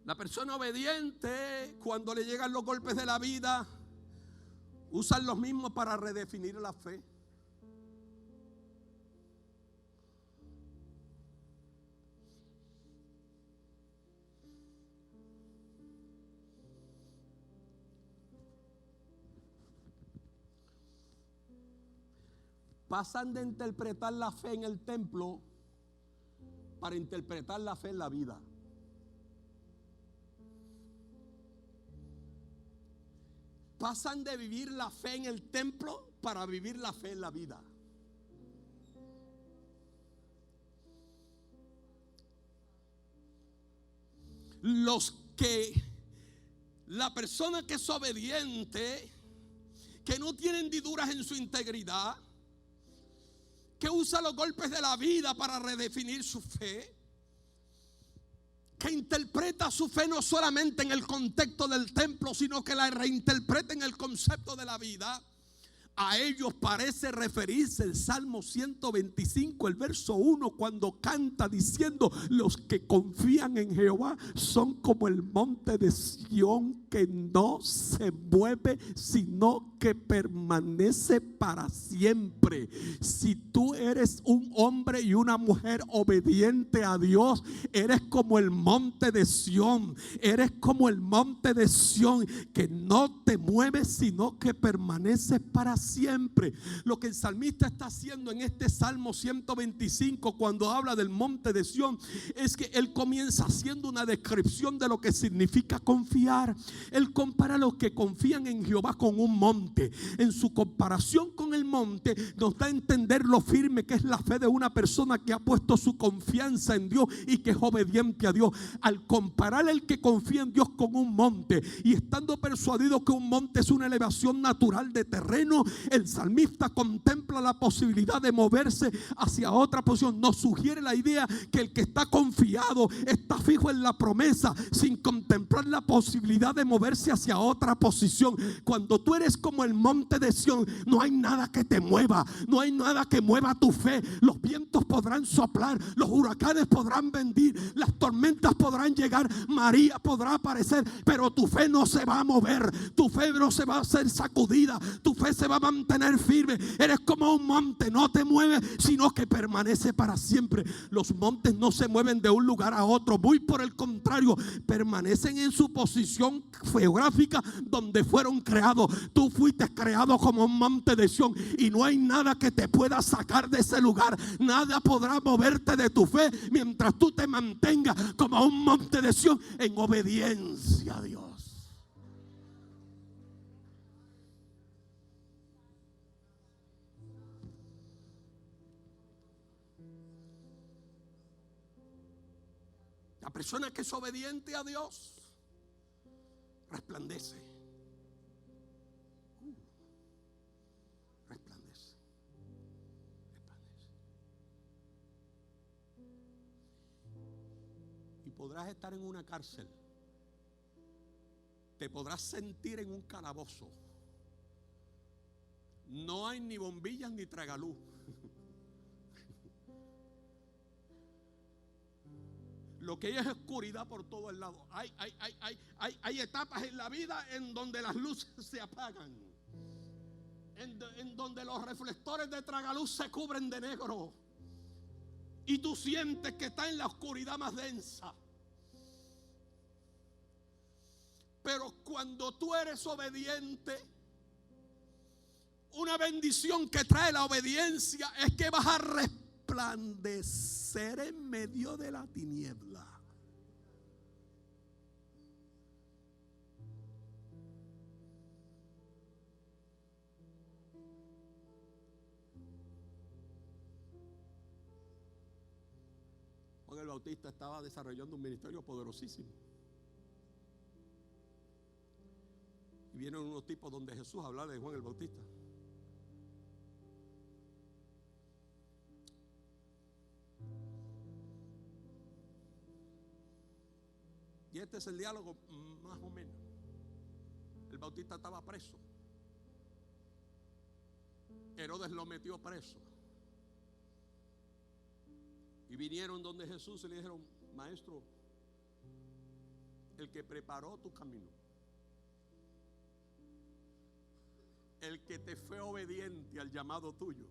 La persona obediente, cuando le llegan los golpes de la vida, usan los mismos para redefinir la fe. Pasan de interpretar la fe en el templo para interpretar la fe en la vida. Pasan de vivir la fe en el templo para vivir la fe en la vida. La persona que es obediente, que no tiene hendiduras en su integridad, que usa los golpes de la vida para redefinir su fe, que interpreta su fe no solamente en el contexto del templo, sino que la reinterpreta en el concepto de la vida. A ellos parece referirse el Salmo 125, el verso 1, cuando canta diciendo: los que confían en Jehová son como el monte de Sión, que no se mueve, sino que permanece para siempre. Si tú eres un hombre y una mujer obediente a Dios, eres como el monte de Sión. Eres como el monte de Sión, que no te mueves, sino que permanece para siempre. Lo que el salmista está haciendo en este Salmo 125, cuando habla del monte de Sión, es que él comienza haciendo una descripción de lo que significa confiar. Él compara a los que confían en Jehová con un monte. En su comparación con el monte, nos da a entender lo firme que es la fe de una persona que ha puesto su confianza en Dios y que es obediente a Dios. Al comparar el que confía en Dios con un monte, y estando persuadido que un monte es una elevación natural de terreno, el salmista contempla la posibilidad de moverse hacia otra posición. Nos sugiere la idea que el que está confiado está fijo en la promesa, sin contemplar la posibilidad de moverse hacia otra posición. Cuando tú eres como el monte de Sión, no hay nada que te mueva, no hay nada que mueva tu fe. Los vientos podrán soplar, los huracanes podrán venir, las tormentas podrán llegar, María podrá aparecer, pero tu fe no se va a mover, tu fe no se va a hacer sacudida, tu fe se va a mantener firme. Eres como un monte, no te mueves, sino que permanece para siempre. Los montes no se mueven de un lugar a otro, muy por el contrario, permanecen en su posición geográfica donde fueron creados. Tú fuiste creado como un monte de Sión, y no hay nada que te pueda sacar de ese lugar. Nada podrá moverte de tu fe mientras tú te mantengas como un monte de Sión en obediencia a Dios. La persona que es obediente a Dios resplandece. Resplandece. Y podrás estar en una cárcel. Te podrás sentir en un calabozo. No hay ni bombillas ni tragaluz. Lo que hay es oscuridad por todo el lado. Hay etapas en la vida en donde las luces se apagan, en donde los reflectores de tragaluz se cubren de negro, y tú sientes que estás en la oscuridad más densa. Pero cuando tú eres obediente, una bendición que trae la obediencia es que vas a resplandecer en medio de la tiniebla. Juan el Bautista estaba desarrollando un ministerio poderosísimo. Y vienen unos tipos donde Jesús habla de Juan el Bautista. Y este es el diálogo más o menos. El Bautista estaba preso. Herodes lo metió preso. Y vinieron donde Jesús y le dijeron: maestro, el que preparó tu camino, el que te fue obediente al llamado tuyo,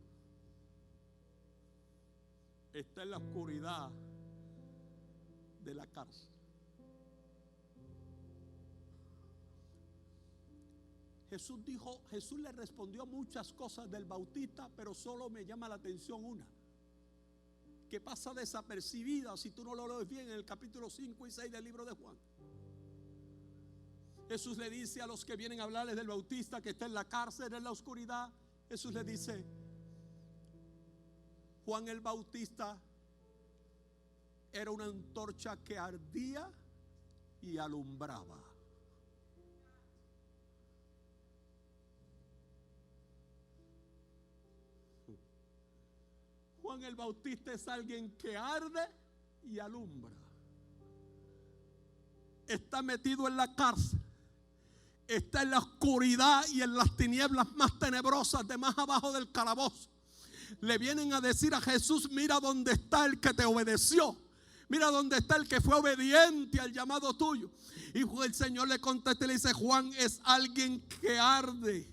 está en la oscuridad de la cárcel. Jesús le respondió muchas cosas del Bautista, pero solo me llama la atención una, que pasa desapercibida si tú no lo lees bien en el capítulo 5 y 6 del libro de Juan. Jesús le dice a los que vienen a hablarles del Bautista, que está en la cárcel, en la oscuridad, Jesús le dice: Juan el Bautista era una antorcha que ardía y alumbraba. Juan el Bautista es alguien que arde y alumbra. Está metido en la cárcel, está en la oscuridad y en las tinieblas más tenebrosas de más abajo del calabozo, le vienen a decir a Jesús: mira dónde está el que te obedeció, mira dónde está el que fue obediente al llamado tuyo. Y el Señor le contesta y le dice: Juan es alguien que arde,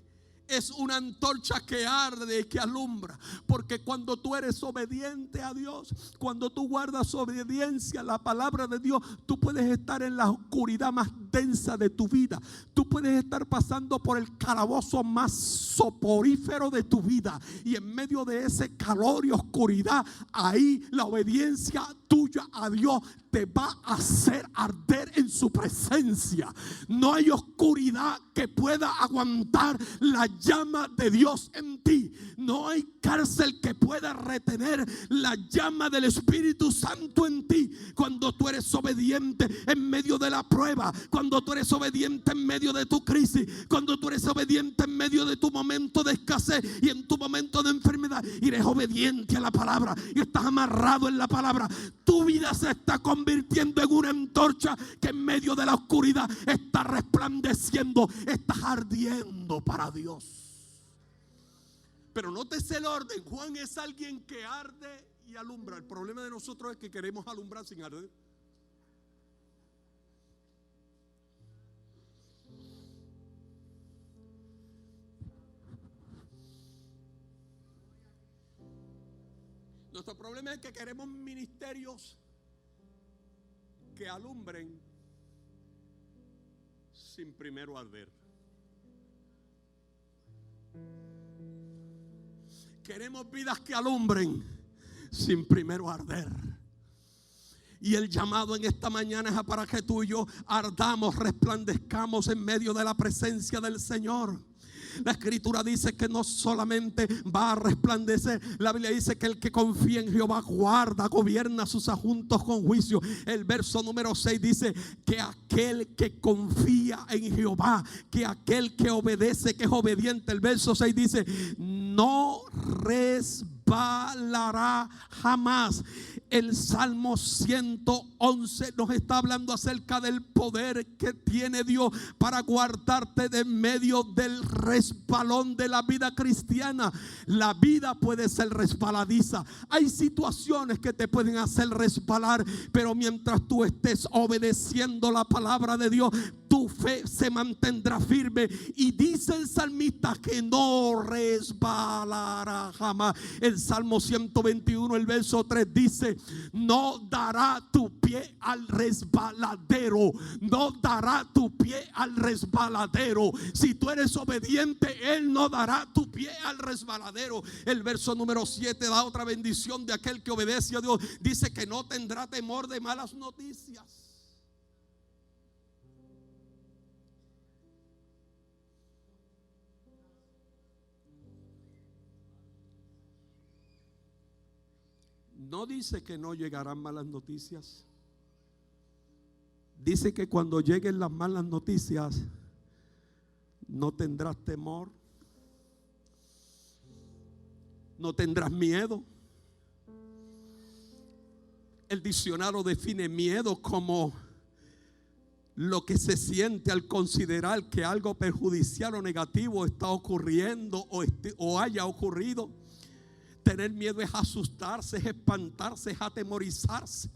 es una antorcha que arde y que alumbra. Porque cuando tú eres obediente a Dios, cuando tú guardas obediencia a la palabra de Dios, tú puedes estar en la oscuridad más densa de tu vida. Tú puedes estar pasando por el calabozo más soporífero de tu vida, y en medio de ese calor y oscuridad, ahí la obediencia tuya a Dios te va a hacer arder en su presencia. No hay oscuridad que pueda aguantar la llama de Dios en ti. No hay cárcel que pueda retener la llama del Espíritu Santo en ti. Cuando tú eres obediente en medio de la prueba, cuando tú eres obediente en medio de tu crisis, cuando tú eres obediente en medio de tu momento de escasez y en tu momento de enfermedad, y eres obediente a la palabra y estás amarrado en la palabra, tu vida se está convirtiendo en una antorcha que en medio de la oscuridad está resplandeciendo, estás ardiendo para Dios. Pero nótese el orden: Juan es alguien que arde y alumbra. El problema de nosotros es que queremos alumbrar sin arder. Nuestro problema es que queremos ministerios que alumbren sin primero arder. Queremos vidas que alumbren sin primero arder. Y el llamado en esta mañana es para que tú y yo ardamos, resplandezcamos en medio de la presencia del Señor. La Escritura dice que no solamente va a resplandecer, la Biblia dice que el que confía en Jehová guarda, gobierna sus asuntos con juicio. El verso número 6 dice que aquel que confía en Jehová, que aquel que obedece, que es obediente. El verso 6 dice: no resbalará jamás. El Salmo 111 nos está hablando acerca del poder que tiene Dios para guardarte de medio del resbalón de la vida cristiana. La vida puede ser resbaladiza. Hay situaciones que te pueden hacer resbalar, pero mientras tú estés obedeciendo la palabra de Dios, tu fe se mantendrá firme. Y dice el salmista que no resbalará jamás. El Salmo 121, el verso 3 dice: no dará tu pie al resbaladero. No dará tu pie al resbaladero. Si tú eres obediente, Él no dará tu pie al resbaladero. El verso número 7 da otra bendición de aquel que obedece a Dios. Dice que no tendrá temor de malas noticias. No dice que no llegarán malas noticias. Dice que cuando lleguen las malas noticias, no tendrás temor, no tendrás miedo. El diccionario define miedo como lo que se siente al considerar que algo perjudicial o negativo está ocurriendo o haya ocurrido. Tener miedo es asustarse, es espantarse, es atemorizarse.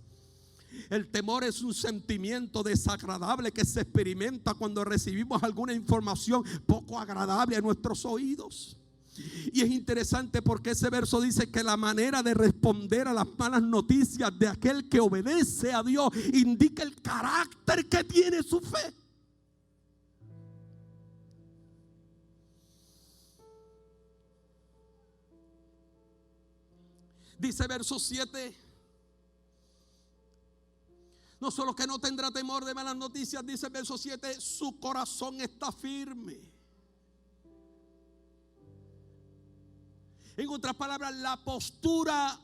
El temor es un sentimiento desagradable que se experimenta cuando recibimos alguna información poco agradable a nuestros oídos. Y es interesante porque ese verso dice que la manera de responder a las malas noticias de aquel que obedece a Dios indica el carácter que tiene su fe. Dice verso 7: no solo que no tendrá temor de malas noticias, dice verso 7, su corazón está firme. En otras palabras, la postura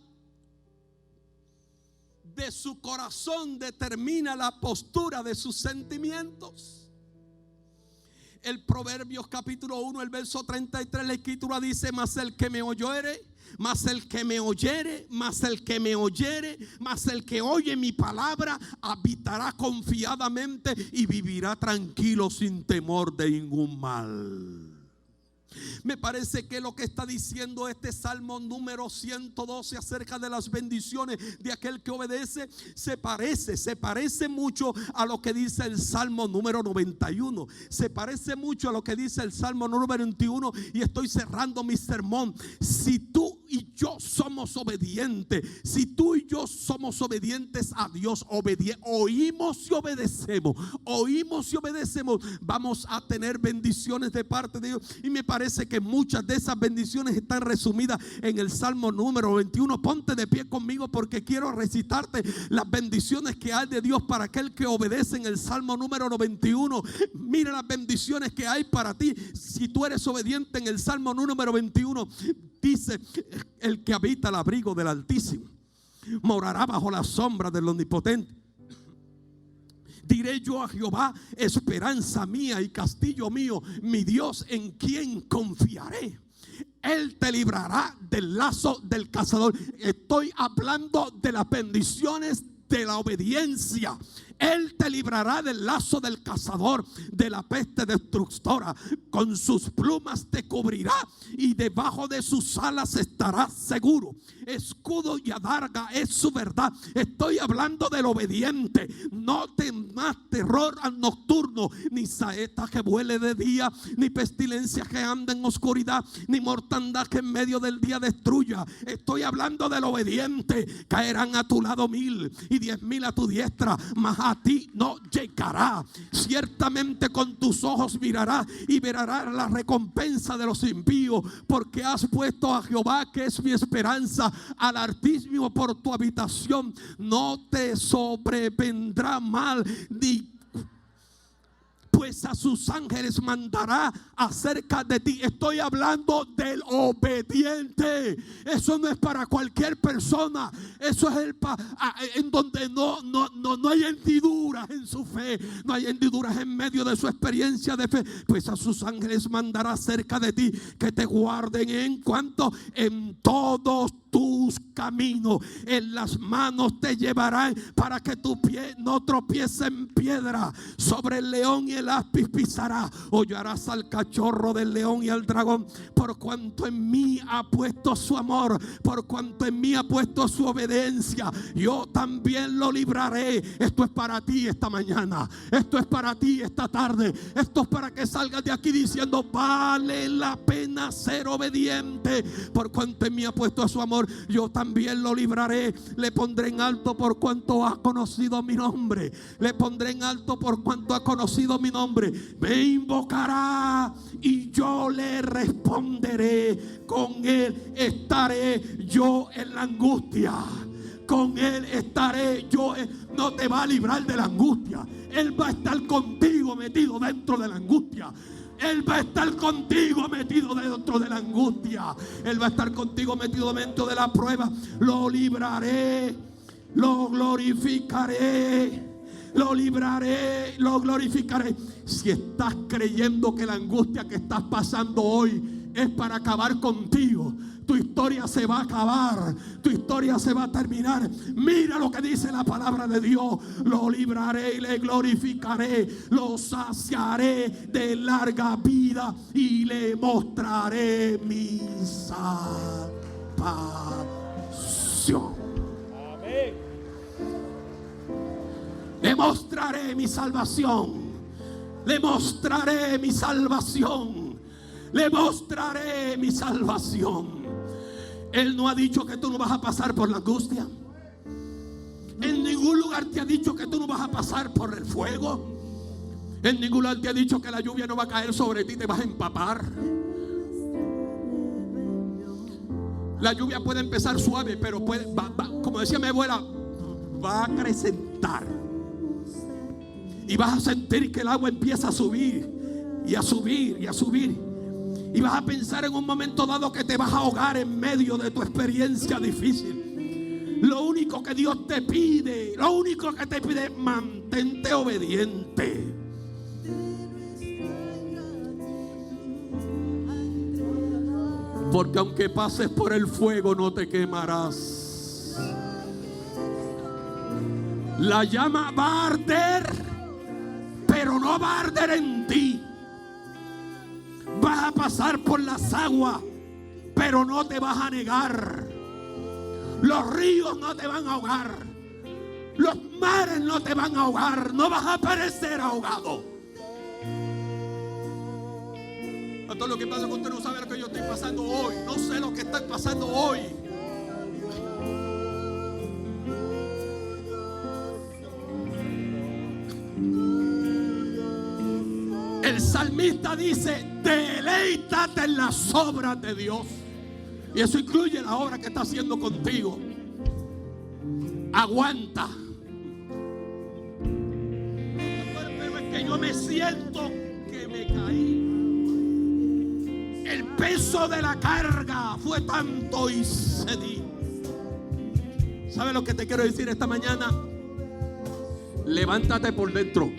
de su corazón determina la postura de sus sentimientos. El Proverbios capítulo 1, el verso 33, la Escritura dice: mas el que me oyere Mas el que me oyere, mas el que oye mi palabra, habitará confiadamente y vivirá tranquilo sin temor de ningún mal. Me parece que lo que está diciendo este Salmo número 112 acerca de las bendiciones de aquel que obedece se parece mucho a lo que dice el Salmo número 91. Se parece mucho a lo que dice el Salmo número 21. Y estoy cerrando mi sermón. Si tú y yo somos obedientes, si tú y yo somos obedientes a Dios, oímos y obedecemos, vamos a tener bendiciones de parte de Dios. Y me parece que muchas de esas bendiciones están resumidas en el Salmo número 21. Ponte de pie conmigo porque quiero recitarte las bendiciones que hay de Dios para aquel que obedece en el Salmo número 91. Mira las bendiciones que hay para ti si tú eres obediente. En el Salmo número 21 dice: el que habita al abrigo del Altísimo morará bajo la sombra del Omnipotente. Diré yo a Jehová, esperanza mía y castillo mío, mi Dios en quien confiaré. Él te librará del lazo del cazador. Estoy hablando de las bendiciones de la obediencia. Él te librará del lazo del cazador, de la peste destructora. Con sus plumas te cubrirá y debajo de sus alas estarás seguro. Escudo y adarga es su verdad. Estoy hablando del obediente. No temas terror al nocturno, ni saeta que vuele de día, ni pestilencia que anda en oscuridad, ni mortandad que en medio del día destruya. Estoy hablando del obediente. Caerán a tu lado 1000 y 10,000 a tu diestra, mas a ti no llegará. Ciertamente con tus ojos mirarás y verás la recompensa de los impíos, porque has puesto a Jehová, que es mi esperanza, al Altísimo por tu habitación. No te sobrevendrá mal, ni pues a sus ángeles mandará acerca de ti. Estoy hablando del obediente. Eso no es para cualquier persona. Eso es en donde no hay hendiduras en su fe, no hay hendiduras en medio de su experiencia de fe. Pues a sus ángeles mandará acerca de ti, que te guarden en todos tus caminos. En las manos te llevarán para que tu pie no tropiece en piedra. Sobre el león y el áspid pisará. Hollarás al cachorro del león y al dragón. Por cuanto en mí ha puesto su amor, por cuanto en mí ha puesto su obediencia, yo también lo libraré. Esto es para ti esta mañana. Esto es para ti esta tarde. Esto es para que salgas de aquí diciendo: vale la pena ser obediente. Por cuanto en mí ha puesto su amor, yo también lo libraré. Le pondré en alto por cuanto ha conocido mi nombre. Le pondré en alto por cuanto ha conocido mi nombre. Me invocará y yo le responderé. Con él estaré yo en la angustia. Con él estaré yo. No te va a librar de la angustia. Él va a estar contigo metido dentro de la angustia. Él va a estar contigo metido dentro de la angustia. Él va a estar contigo metido dentro de la prueba. Lo libraré, lo glorificaré, lo libraré, lo glorificaré. Si estás creyendo que la angustia que estás pasando hoy es para acabar contigo, tu historia se va a acabar, tu historia se va a terminar. Mira lo que dice la palabra de Dios: lo libraré y le glorificaré, lo saciaré de larga vida y le mostraré mi salvación. Amén. Le mostraré mi salvación. Le mostraré mi salvación. Le mostraré mi salvación. Él no ha dicho que tú no vas a pasar por la angustia. En ningún lugar te ha dicho que tú no vas a pasar por el fuego. En ningún lugar te ha dicho que la lluvia no va a caer sobre ti, te vas a empapar. La lluvia puede empezar suave, pero como decía mi abuela, va a acrecentar. Y vas a sentir que el agua empieza a subir y a subir y a subir. Y vas a pensar en un momento dado que te vas a ahogar en medio de tu experiencia difícil. Lo único que Dios te pide, es mantente obediente. Porque aunque pases por el fuego no te quemarás. La llama va a arder, pero no va a arder en ti. Vas a pasar por las aguas, pero no te vas a negar. Los ríos no te van a ahogar. Los mares no te van a ahogar. No vas a perecer ahogado. A todo lo que pasa con usted no sabe lo que yo estoy pasando hoy. No sé lo que estoy pasando hoy. El salmista dice: deleítate en las obras de Dios. Y eso incluye la obra que está haciendo contigo. Aguanta. Pero es que yo me siento que me caí. El peso de la carga fue tanto y cedí. ¿Sabes lo que te quiero decir esta mañana? Levántate por dentro.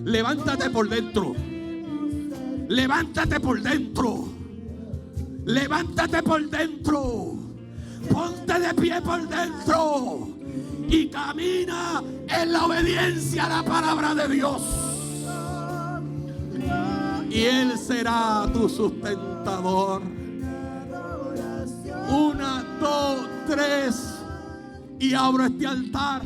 Levántate por dentro. Levántate por dentro. Levántate por dentro. Ponte de pie por dentro. Y camina en la obediencia a la palabra de Dios. Y Él será tu sustentador. 1, 2, 3. Y abro este altar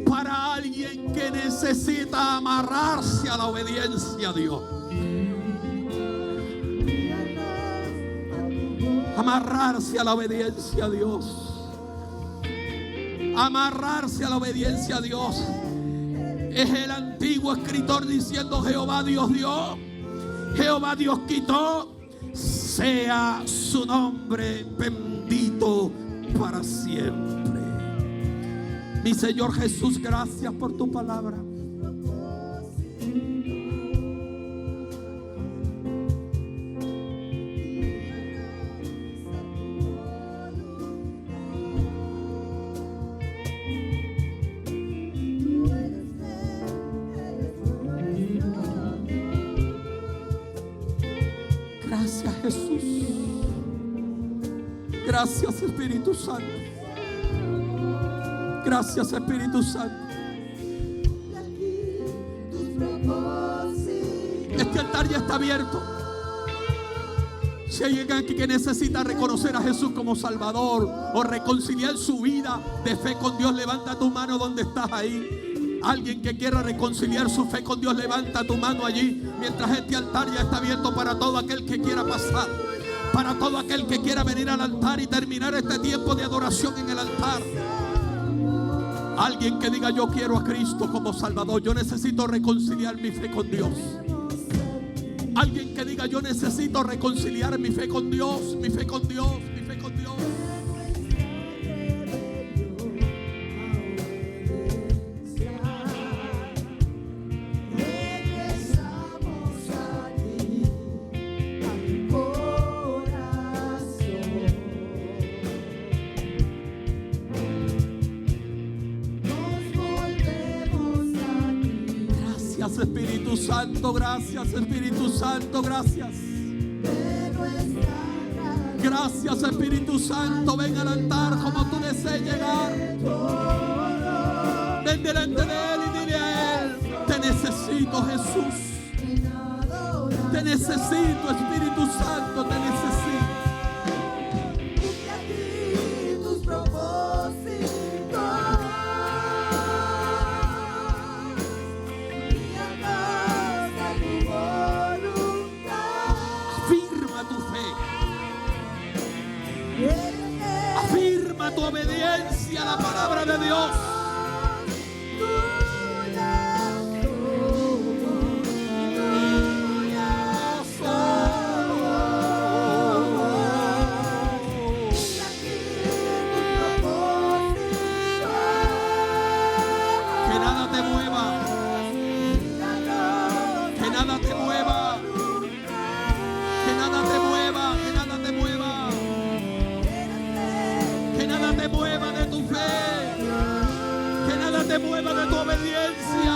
para alguien que necesita amarrarse a la obediencia a Dios. Amarrarse a la obediencia a Dios. Amarrarse a la obediencia a Dios. Es el antiguo escritor diciendo: Jehová Dios dio, Jehová Dios quitó, sea su nombre bendito para siempre. Mi Señor Jesús, gracias por tu palabra. Gracias, Jesús. Gracias, Espíritu Santo. Gracias, Espíritu Santo. Este altar ya está abierto. Si hay alguien aquí que necesita reconocer a Jesús como Salvador o reconciliar su vida de fe con Dios, levanta tu mano donde estás ahí. Alguien que quiera reconciliar su fe con Dios, levanta tu mano allí. Mientras este altar ya está abierto para todo aquel que quiera pasar, para todo aquel que quiera venir al altar y terminar este tiempo de adoración en el altar. Alguien que diga: yo quiero a Cristo como Salvador, yo necesito reconciliar mi fe con Dios. Alguien que diga: yo necesito reconciliar mi fe con Dios, mi fe con Dios, mi fe con Dios. Gracias, Espíritu Santo, gracias, Espíritu Santo, gracias. Gracias, Espíritu Santo. Ven al altar como tú desees llegar. Ven delante de Él y dile a Él: te necesito, Jesús. Te necesito, Espíritu Santo, te necesito. Afirma tu obediencia a la palabra de Dios. Que nada te mueva. Que nada te mueva. Que nada te mueva. Que nada te mueva. Que nada te mueva de tu fe. Que nada te mueva de tu obediencia.